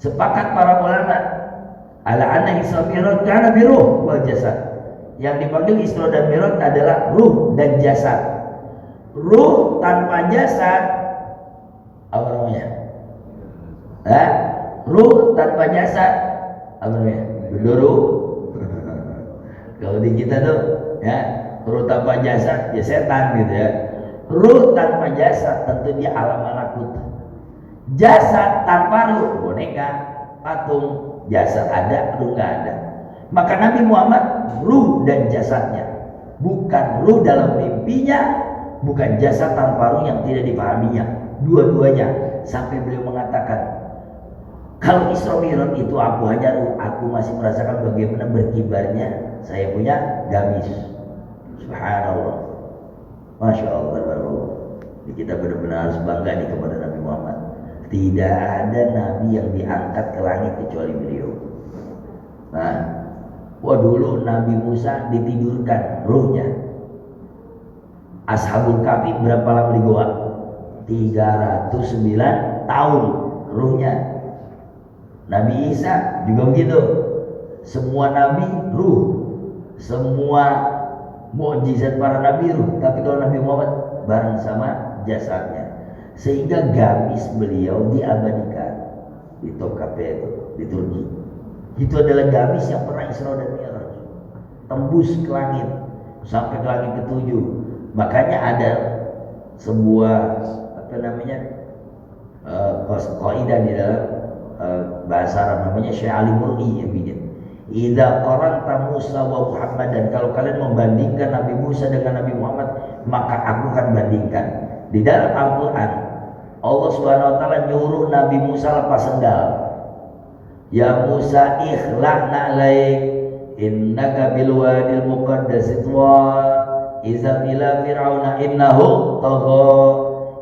Sepakat para ulama ala anna Isra Mi'raj kana bi ruh wal jasad. Yang dipanggil Isra dan Mi'raj adalah ruh dan jasad. Ruh tanpa jasad apa namanya? Ruh tanpa jasad apa namanya? Bendoro. Kalau di kita tuh ya, ruh tanpa jasad ya setan gitu ya. Ruh tanpa jasad tentu dia alam malakut. Jasad tanpa ruh boneka, patung. Jasad ada, ruh nggak ada. Maka Nabi Muhammad ruh dan jasadnya, bukan ruh dalam mimpinya, bukan jasad tanpa ruh yang tidak dipahaminya. Dua-duanya sampai beliau mengatakan, kalau Isra Mi'raj itu aku hanya ruh, aku masih merasakan bagaimana berkibarnya saya punya gamis. Subhanallah, masya Allah, Jadi kita benar-benar harus bangga nih kepada Nabi Muhammad. Tidak ada nabi yang diangkat ke langit kecuali beliau. Nah, dulu Nabi Musa ditidurkan ruhnya. Ashabul Kahfi berapa lama di goa? 309 tahun ruhnya. Nabi Isa juga begitu. Semua nabi ruh, semua mukjizat para nabi ruh. Tapi kalau Nabi Muhammad bareng sama jasadnya, sehingga gamis beliau diabadikan di Topkapi itu di Turki. Itu adalah gamis yang pernah Isra dan Mi'raj, tembus ke langit sampai ke langit ke-7. Makanya ada sebuah kaidah di dalam bahasa Arab namanya Syekh Ali Mur'i yang bikin. Idza qaranta Musa wa Muhammad, dan kalau kalian membandingkan Nabi Musa dengan Nabi Muhammad, maka aku akan bandingkan. Di dalam Al-Qur'an Allah Subhanahu wa taala nyuruh Nabi Musa lepas sendal. Ya Musa ikhla' na'laik innaka bil wadil muqaddas tuwa izab ila fir'auna innahu tagha.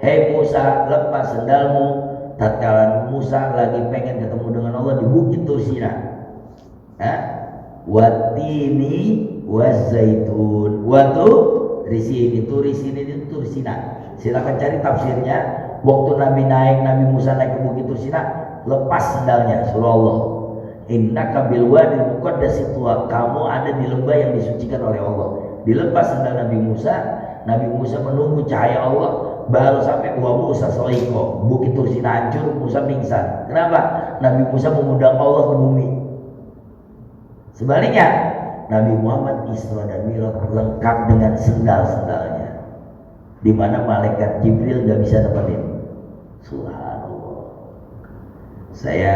Hei Musa, lepas sendalmu tatkala Musa lagi pengen ketemu dengan Allah di Bukit Tursina. Watini wazaitun. Watu risini, turisini itu Tursina. Silakan cari tafsirnya. Waktu Nabi Musa naik ke Bukit Tursina, lepas sendalnya, surah Allah. Innaka bil wadil muqaddas tuwa, kamu ada di lembah yang disucikan oleh Allah. Dilepas sendal Nabi Musa menunggu cahaya Allah, baru sampai wa Musa saliko. Bukit Tursina hancur, Musa pingsan. Kenapa? Nabi Musa mengundang Allah ke bumi. Sebaliknya, Nabi Muhammad Isra dan Mi'raj lengkap dengan sendal-sendalnya, di mana malaikat Jibril gak bisa nemenin. Subhanallah. Saya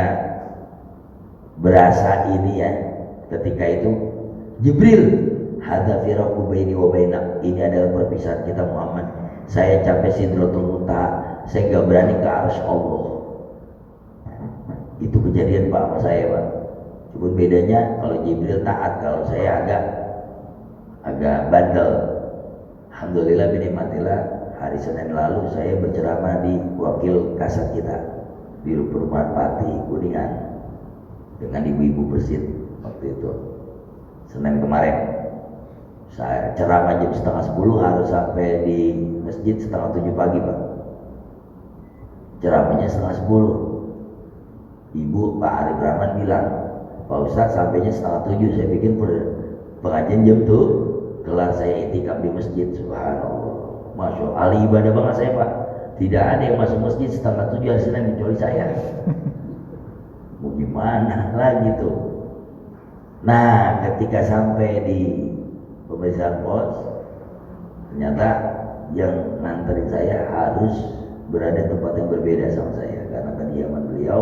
berasa ini ya, ketika itu Jibril, hadza firaqu baini wa bainak, ini adalah perpisahan kita Muhammad. Saya capai Sidratul Muntaha, saya gak berani ke arsy Allah. Itu kejadian Pak sama saya Pak. Cuma bedanya kalau Jibril taat, kalau saya agak bandel. Alhamdulillah binikmatillah, hari Senin lalu saya berceramah di wakil kasat kita di Perumahan Pati Kuningan dengan ibu-ibu bersin waktu itu. Senin kemarin saya ceramah jam 9:30, harus sampai di masjid 6:30 pagi Pak. Ceramahnya 9:30. Ibu Pak Arif Rahman bilang, Pak Ustadz sampainya 6:30. Saya pikir pengajian jam tuh kelar, saya itikaf di masjid. Subhanallah, masya Allah, ahli ibadah banget saya Pak. Tidak ada yang masuk masjid 6:30 hari Senin kecuali saya. Mau gimana lagi tuh? Nah, ketika sampai di pemeriksaan pos, ternyata yang nganterin saya harus berada tempat yang berbeda sama saya, karena kediaman beliau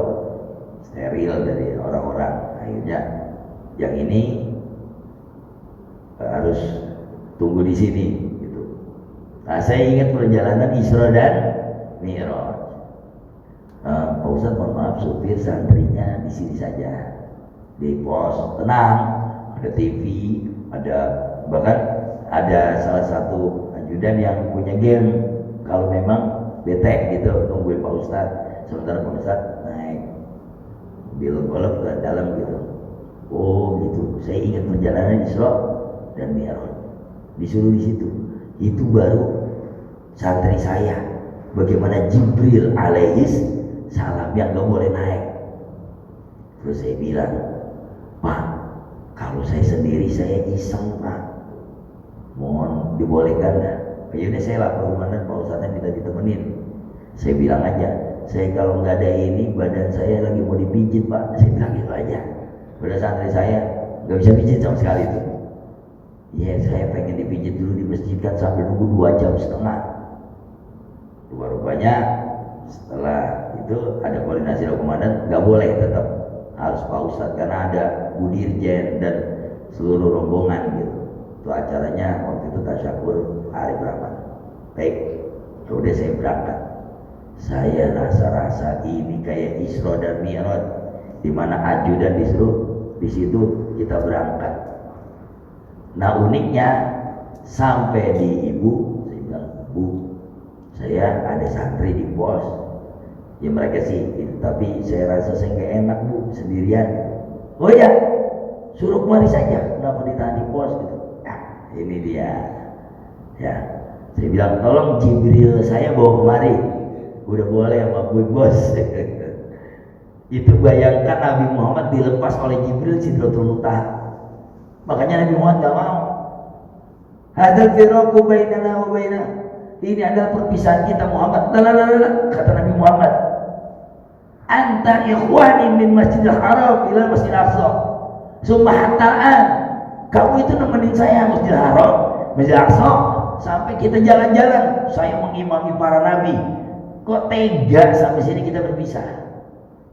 steril dari orang-orang. Akhirnya yang ini harus tunggu di sini gitu. Nah, saya ingat perjalanan Isra dan Mi'raj. Pak Ustadz mohon maaf, supir santrinya di sini saja di pos, tenang, ada TV, ada bahkan ada salah satu ajudan yang punya game kalau memang bete gitu nungguin Pak Ustadz, sementara Pak Ustadz naik mobil golf ke dalam gitu. Oh gitu, saya ingat perjalanan Isra dan Mi'raj, disuruh di situ. Itu baru santri saya, bagaimana Jibril alaihis salam yang gak boleh naik. Terus saya bilang, Pak, kalau saya sendiri saya iseng Pak, mohon dibolehkan dah. Akhirnya saya lapor komandan, Pak Ustadz minta ditemenin. Saya bilang aja, saya kalau nggak ada ini badan saya lagi mau dipijit Pak. Saya bilang gitu aja. Pada santri saya nggak bisa pijit sama sekali itu. Iya, saya pengen dipijit dulu di masjid kan sambil nunggu 2,5 jam. Rupanya setelah itu ada koordinasi dengan komandan, nggak boleh, tetap harus Pak Ustadz karena ada Bu Dirjen dan seluruh rombongan gitu. Itu acaranya waktu itu tasyakur hari berapa? Baik, udah saya berangkat. Saya rasa-rasa ini kayak Isra dan Mi'raj, di mana ajudan disuruh di situ kita berangkat. Nah uniknya sampai di ibu, saya bilang, Bu, saya ada santri di pos. Ya mereka sih, tapi saya rasa saya nggak enak Bu sendirian. Oh ya, suruh kemari saja. Kenapa ditahan di pos gitu? Nah, ini dia. Ya, saya bilang tolong Jibril saya bawa kemari. Udah boleh sama Bu Bos. Itu bayangkan Nabi Muhammad dilepas oleh Jibril Sidratul Muntaha. Makanya Nabi Muhammad gak mau. Hadzal firaqu bainana wa baina. Ini adalah perpisahan kita Muhammad. Kata Nabi Muhammad, anta ikhwani min Masjidil Haram ila Masjidil Aqsa. Summa hatta'an. Kamu itu nemenin saya Masjidil Haram, Masjidil Aqsa, sampai kita jalan-jalan. Saya mengimami para nabi. Kok tega sampai sini kita berpisah?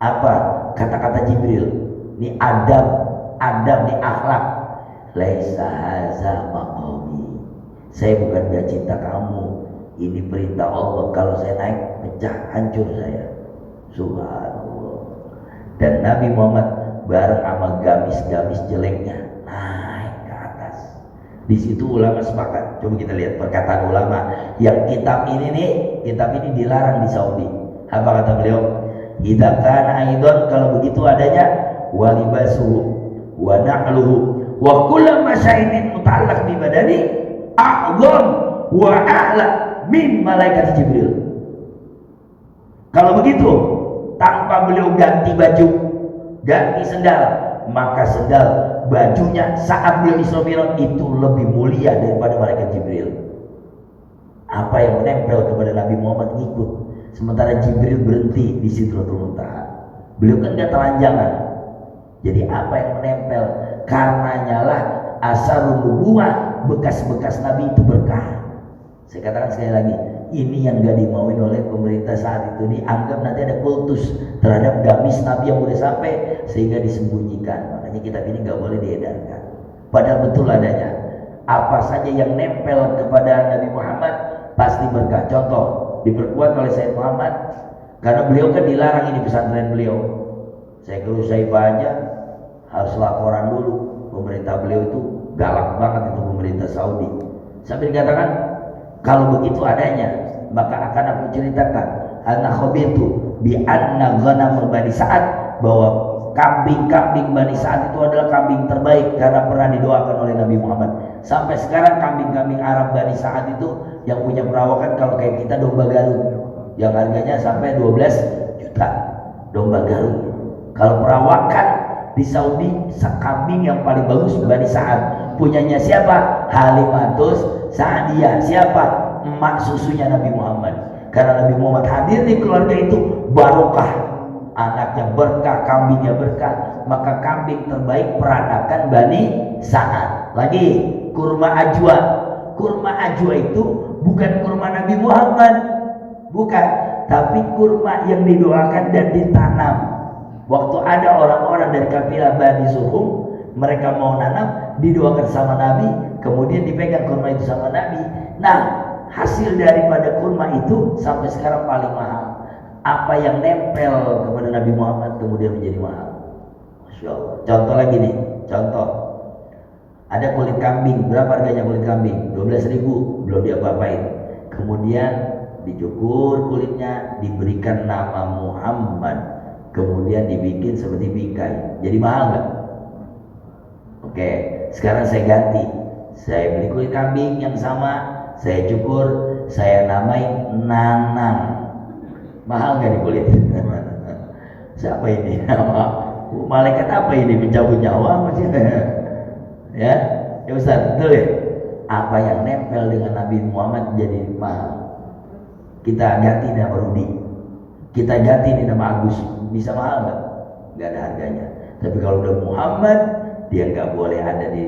Apa kata-kata Jibril? Ini adab, ini akhlak. Laisa haza maqami. Saya bukan gak cinta kamu. Ini perintah Allah. Kalau saya naik pecah, hancur saya. Subhanallah. Dan Nabi Muhammad bareng sama gamis-gamis jeleknya naik ke atas. Di situ ulama sepakat. Coba kita lihat perkataan ulama. Yang kitab ini dilarang di Saudi. Apa kata beliau? Idza kana aidon, kalau begitu adanya walibasuhu wa na'luhu wa kullu masya'inin muta'allaq bi badani a'zam wa a'la min malaikat Jibril. Kalau begitu, tanpa beliau ganti baju, ganti sendal, maka sendal bajunya saat beliau Isra Mi'raj itu lebih mulia daripada malaikat Jibril. Apa yang menempel kepada Nabi Muhammad ngikut, sementara Jibril berhenti di Sidratul Muntaha. Beliau kan gak telanjangan. Jadi apa yang menempel? Karenanya lah asarun nubuwah, bekas-bekas Nabi itu berkah. Saya katakan sekali lagi, ini yang gak dimauin oleh pemerintah saat itu. Dianggap nanti ada kultus terhadap gamis Nabi yang udah sampai, sehingga disembunyikan. Makanya kitab ini gak boleh diedarkan. Padahal betul adanya. Apa saja yang nempel kepada Nabi Muhammad pasti berkah. Contoh, diperkuat oleh Sayyid Muhammad, karena beliau kan dilarang ini pesantren beliau. Saya ke Saifah aja harus laporan dulu. Pemerintah beliau itu galak banget, itu pemerintah Saudi. Sampai dikatakan, kalau begitu adanya, maka akan aku ceritakan anna khabitu bi anna ghanam Bani Sa'ad, bahwa kambing-kambing Bani Sa'ad itu adalah kambing terbaik karena pernah didoakan oleh Nabi Muhammad. Sampai sekarang kambing-kambing Arab Bani Sa'ad itu yang punya perawakan kalau kayak kita domba Garut, yang harganya sampai 12 juta domba Garut. Kalau perawakan di Saudi, kambing yang paling bagus Bani Sa'ad. Punyanya siapa? Halimatus Sa'diyah. Siapa? Emak susunya Nabi Muhammad. Karena Nabi Muhammad hadir di keluarga itu, barokah. Anaknya berkah, kambingnya berkah. Maka kambing terbaik peranakan Bani Sa'ad. Lagi, kurma ajwa. Kurma ajwa itu bukan kurma Nabi Muhammad, bukan, tapi kurma yang didoakan dan ditanam. Waktu ada orang-orang dari kabilah Bani Suhum, mereka mau nanam, didoakan sama Nabi, kemudian dipegang kurma itu sama Nabi. Nah, hasil daripada kurma itu sampai sekarang paling mahal. Apa yang nempel kepada Nabi Muhammad kemudian menjadi mahal. Masya Allah. Contoh lagi nih, contoh. Ada kulit kambing, berapa harganya kulit kambing? 12.000, belum diapa-apain. Kemudian dicukur kulitnya, diberikan nama Muhammad, kemudian dibikin seperti bingkai. Jadi mahal nggak? Oke, sekarang saya ganti. Saya beli kulit kambing yang sama, saya cukur, saya namain Nanang. Mahal nggak di kulit? Siapa ini? Malaikat apa ini mencabut nyawa masih ya? Ya Ustaz, betul ya? Apa yang nempel dengan Nabi Muhammad jadi mahal. Kita ganti nama Rudi, kita ganti nama Agus, bisa mahal nggak? Nggak ada harganya. Tapi kalau udah Muhammad, dia nggak boleh ada di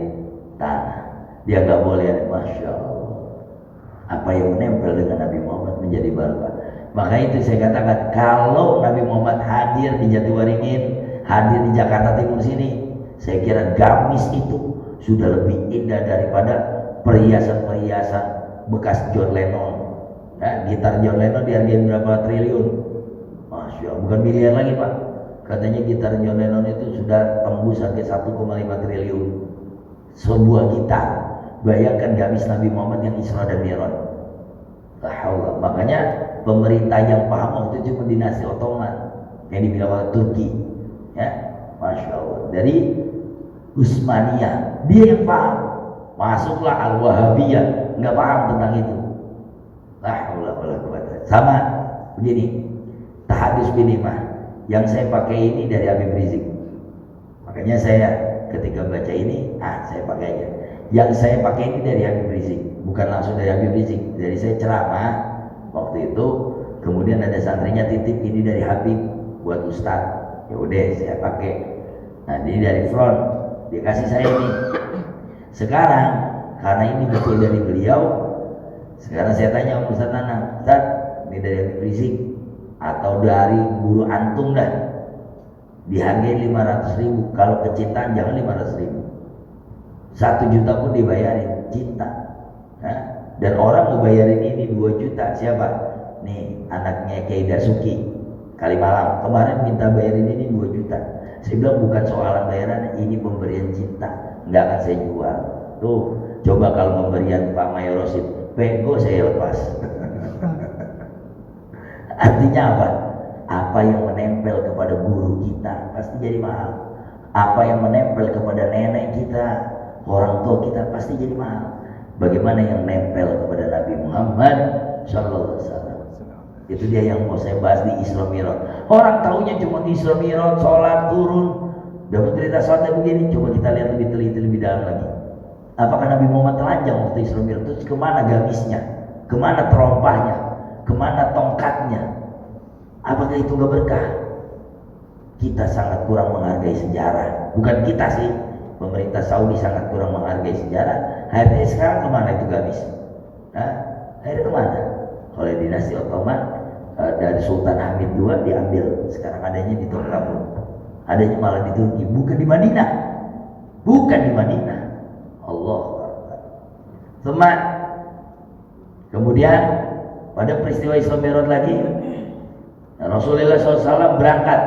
tanah, dia nggak boleh ada. Masya Allah, apa yang menempel dengan Nabi Muhammad menjadi barokah. Maka itu saya katakan, kalau Nabi Muhammad hadir di Jatiwaringin, hadir di Jakarta Timur sini, saya kira gamis itu sudah lebih indah daripada perhiasan-perhiasan bekas John Lennon. Ya, gitar John Lennon dihargain berapa triliun? Masya Allah, bukan miliar lagi Pak. Katanya gitar John Lennon itu sudah tembus harga 1,5 triliun. Sebuah gitar. Bayangkan gamis Nabi Muhammad yang Isra dan Mi'raj. Makanya pemerintah yang paham waktu itu dinasti Ottoman yang dibilang oleh Turki. Ya, Masya Allah. Dari Utsmaniyah, dia yang paham. Masuklah Al-Wahabiyah, nggak paham tentang itu. Sama begini, tahadus binimah yang saya pakai ini dari Habib Rizik. Makanya saya ketika baca ini, saya pakai aja. Yang saya pakai ini dari Habib Rizik, bukan langsung dari Habib Rizik. Dari saya ceramah waktu itu, kemudian ada santrinya titip ini dari Habib buat Ustadz. Ya udah saya pakai. Nah ini dari front, dia kasih saya ini. Sekarang karena ini betul dari beliau, sekarang saya tanya Ustadz Nana, Ustadz ini dari Habib Rizik atau dari guru antum dah, dihargai 500.000. Kalau kecintaan jangan 500.000, 1 juta pun dibayarin cinta. Dan orang mau bayarin ini 2 juta. Siapa? Nih anaknya Kiai Dasuki Kalimalang kemarin minta bayarin ini 2 juta. Saya bilang bukan soalan bayaran, ini pemberian cinta, nggak akan saya jual. Tuh coba kalau pemberian Pak Mayor Rosid, pego saya lepas. Artinya apa? Apa yang menempel kepada guru kita pasti jadi mahal. Apa yang menempel kepada nenek kita, orang tua kita pasti jadi mahal. Bagaimana yang nempel kepada Nabi Muhammad Sallallahu Alaihi Wasallam? Itu dia yang mau saya bahas di Isra Mi'raj. Orang taunya cuma di Isra Mi'raj, sholat turun, dapat berita sholatnya begini. Coba kita lihat lebih teliti, lebih dalam lagi. Apakah Nabi Muhammad telanjang waktu Isra Mi'raj? Terus kemana gamisnya? Kemana terompahnya? Kemana tongkatnya? Apakah itu gak berkah? Kita sangat kurang menghargai sejarah. Bukan kita sih, pemerintah Saudi sangat kurang menghargai sejarah. Akhirnya sekarang kemana itu gamis? Akhirnya kemana? Oleh dinasti Ottoman, dari Sultan Hamid II diambil. Sekarang adanya di Turki, adanya malah di Turki, bukan di Madinah. Bukan di Madinah. Allah. Kemudian pada peristiwa Isra Mi'raj lagi, Rasulullah SAW berangkat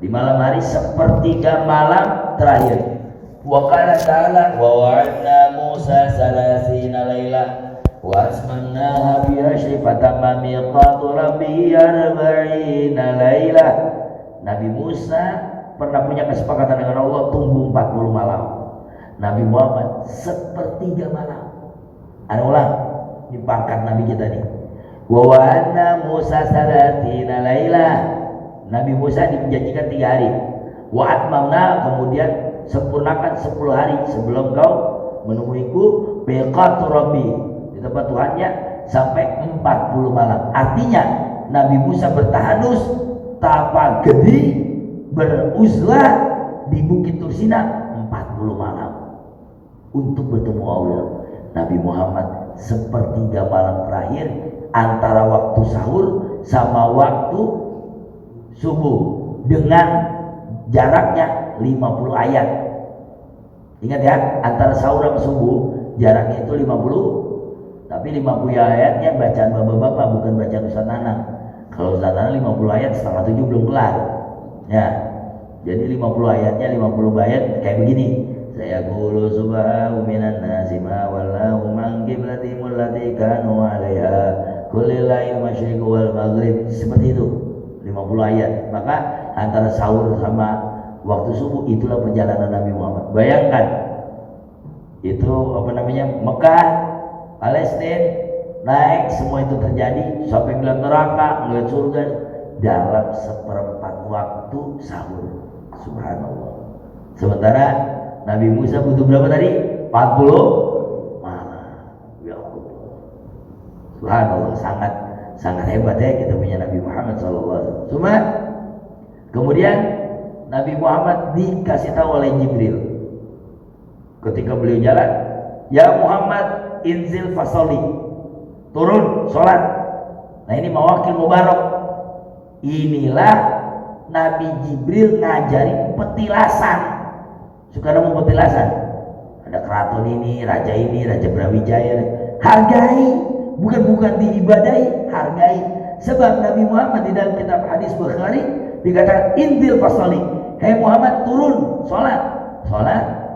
di malam hari sepertiga malam terakhir. Wa qala ta'ala wa wa'adna Musa 30 lailah wa asmannaha bi ashri fatamma miqatu rabbi 40 lailah. Nabi Musa pernah punya kesepakatan dengan Allah tunggu 40 malam. Nabi Muhammad sepertiga malam. Ulang, ini pangkat Nabi kita nih. Wa wa'adna Musa 30 lailah. Nabi Musa dijanjikan 3 hari. Wa atmamna, kemudian sempurnakan 10 hari sebelum kau menemuiku biqatu rabbi, di tempat Tuhannya, sampai 40 malam. Artinya Nabi Musa bertahanus tapa gede beruzlah di Bukit Tursina 40 malam untuk bertemu Allah. Nabi Muhammad sepertiga malam terakhir antara waktu sahur sama waktu subuh dengan jaraknya 50 ayat. Ingat ya, antara sahur sama subuh jaraknya itu 50, tapi 50 ayatnya bacaan bapak-bapak, bukan bacaan Ustaz Nanang. Kalau Ustaz Nanang 50 ayat setengah 7 belum kelar ya. Jadi 50 ayatnya 50 ayat kayak begini. Saya qulu subhanahu minan nasi ma wallahu man qiblatimul lati kanu 'alaiha kullil masyriq wal maghrib, seperti itu 50 ayat. Maka antara sahur sama waktu subuh itulah perjalanan Nabi Muhammad. Bayangkan itu Mekah, Palestina, naik, semua itu terjadi sampai melihat neraka, melihat surga dalam 1/4 waktu sahur Subhanallah. Sementara Nabi Musa butuh berapa tadi? 40 malam. Ya Allah. Subhanallah, sangat hebat ya kita punya Nabi Muhammad SAW. Cuma kemudian Nabi Muhammad dikasih tahu oleh Jibril ketika beliau jalan, ya Muhammad inzil fasoli, turun sholat. Nah ini mawakil mubarak. Inilah Nabi Jibril ngajarin petilasan. Suka nemu petilasan, ada keraton ini, Raja Brawijaya. Hargai, bukan diibadahi, hargai. Sebab Nabi Muhammad di dalam kitab hadis Bukhari dikatakan inzil fasoli, hei Muhammad turun sholat.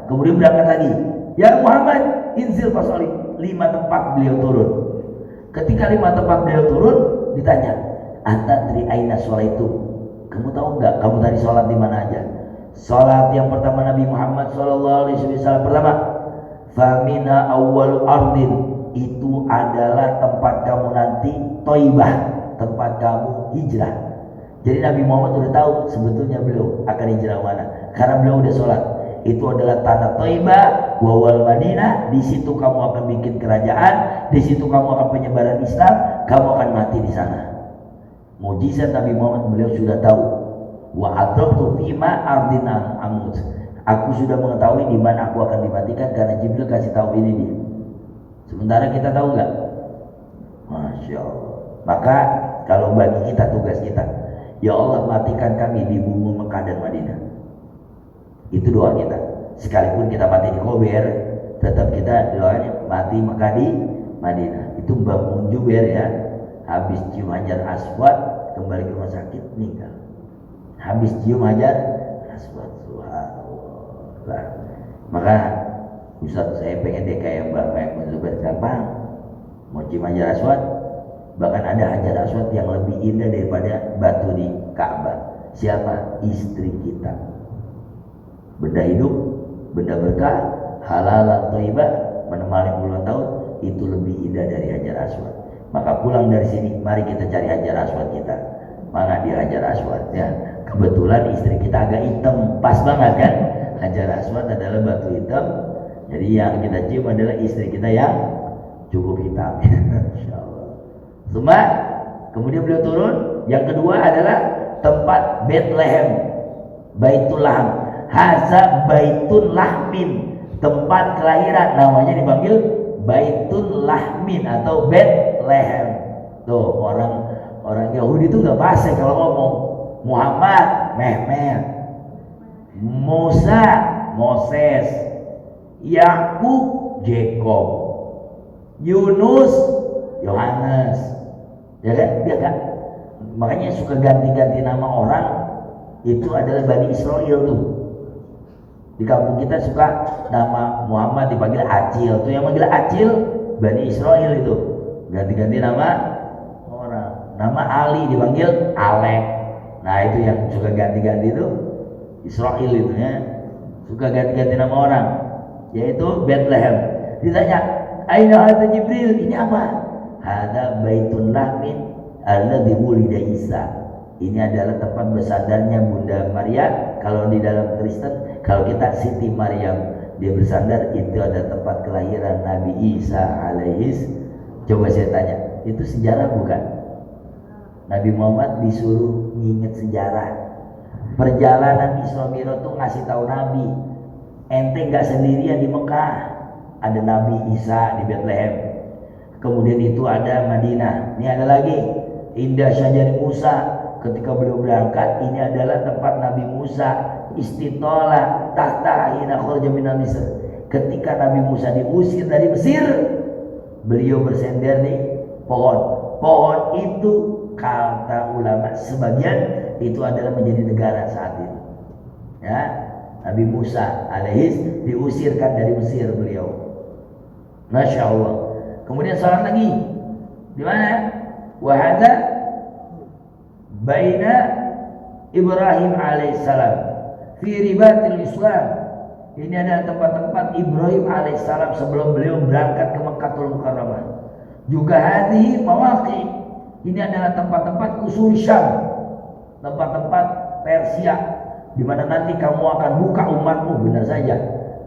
Kemudian berangkat lagi, ya Muhammad inzil fasoli. 5 tempat beliau turun. Ketika 5 tempat beliau turun, ditanya, anta tri aina sholat itu, kamu tahu nggak kamu tadi sholat di mana aja? Sholat yang pertama Nabi Muhammad SAW pertama, famina awwal ardin, itu adalah tempat kamu nanti Thaibah, tempat kamu hijrah. Jadi Nabi Muhammad sudah tahu sebetulnya beliau akan hijrah mana, karena beliau udah sholat. Itu adalah tanah Thaibah, wawal Madinah. Di situ kamu akan bikin kerajaan, di situ kamu akan penyebaran Islam, kamu akan mati di sana. Mujizat Nabi Muhammad, beliau sudah tahu. Wa adraktu fima ardin amut. Aku sudah mengetahui di mana aku akan dimatikan karena Jibril kasih tahu ini dia. Sementara kita tahu nggak? Masya Allah. Maka kalau bagi kita tugas kita, ya Allah matikan kami di bumi Mekah dan Madinah. Itu doa kita. Sekalipun kita mati di Kober, tetap kita doanya mati Mekah di Madinah. Itu Mbak Munjuber ya. Habis cium hajar aswad kembali ke rumah sakit meninggal. Habis cium hajar aswad, subhanallah. Maka Ustaz saya pengen deh kayak Mbak Maimunah Zubair, gampang mau cium hajar aswad. Bahkan ada hajar aswad yang lebih indah daripada batu di Ka'bah. Siapa? Istri kita. Benda hidup, benda berkah, halal thayyibah, menemani puluhan tahun, itu lebih indah dari hajar aswad. Maka pulang dari sini, mari kita cari hajar aswad kita. Mana dia hajar aswad ya? Kebetulan istri kita agak hitam, pas banget kan? Hajar aswad adalah batu hitam. Jadi yang kita cium adalah istri kita yang cukup hitam. Insyaallah. Cuma kemudian beliau turun. Yang kedua adalah tempat Bethlehem, Baitul Lahm. Haza Baitul Lahmin, tempat kelahiran, namanya dipanggil Baitul Lahmin atau Bethlehem. Tuh orang Yahudi itu nggak fasih kalau ngomong. Muhammad Mehmet, Musa Moses, Yakub Jacob, Yunus Yohanes, ya kan? Dia kan makanya suka ganti-ganti nama orang. Itu adalah Bani Israel tuh. Di kampung kita suka nama Muhammad dipanggil Acil, tuh yang manggil Acil Bani Israel itu. Ganti-ganti nama orang. Nama Ali dipanggil Alek. Nah itu yang suka ganti-ganti itu Israel itu ya. Suka ganti-ganti nama orang. Yaitu Bethlehem. Ditanya, aina hadza Jibril? Ini apa? Hadza Baitun Lahmin alladzi wulida Isa. Ini adalah tempat bersandarnya Bunda Maria. Kalau di dalam Kristen, kalau kita Siti Maryam, dia bersandar, itu ada tempat kelahiran Nabi Isa alaihis. Coba saya tanya, itu sejarah bukan? Nabi Muhammad disuruh nginget sejarah. Perjalanan Isra Mi'raj tuh ngasih tahu Nabi, ente nggak sendirian di Mekah, ada Nabi Isa di Bethlehem. Kemudian itu ada Madinah. Ini ada lagi Indah Syajari Musa. Ketika beliau berangkat, ini adalah tempat Nabi Musa istitola tahta hina kharaja minal Misr. Ketika Nabi Musa diusir dari Mesir, beliau bersender di pohon. Pohon itu kata ulama sebagian itu adalah menjadi negara saat ini. Ya, Nabi Musa alaihis diusirkan dari Mesir beliau. Masya Allah. Kemudian salat lagi di mana? Wahada baina Ibrahim alaihissalam fi ribatil Islam. Ini adalah tempat-tempat Ibrahim alaihissalam sebelum beliau berangkat ke Makkahul Mukarramah. Juga hadhihi mawaqi. Ini adalah tempat-tempat kusur Syam, tempat-tempat Persia. di mana nanti kamu akan buka umatmu. Benar saja.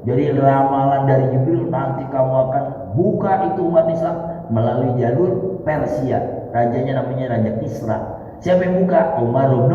Jadi ramalan dari Jibril, nanti kamu akan buka itu umat Islam melalui jalur Persia. Rajanya namanya Raja Kisra. Siapa yang buka? Umar bin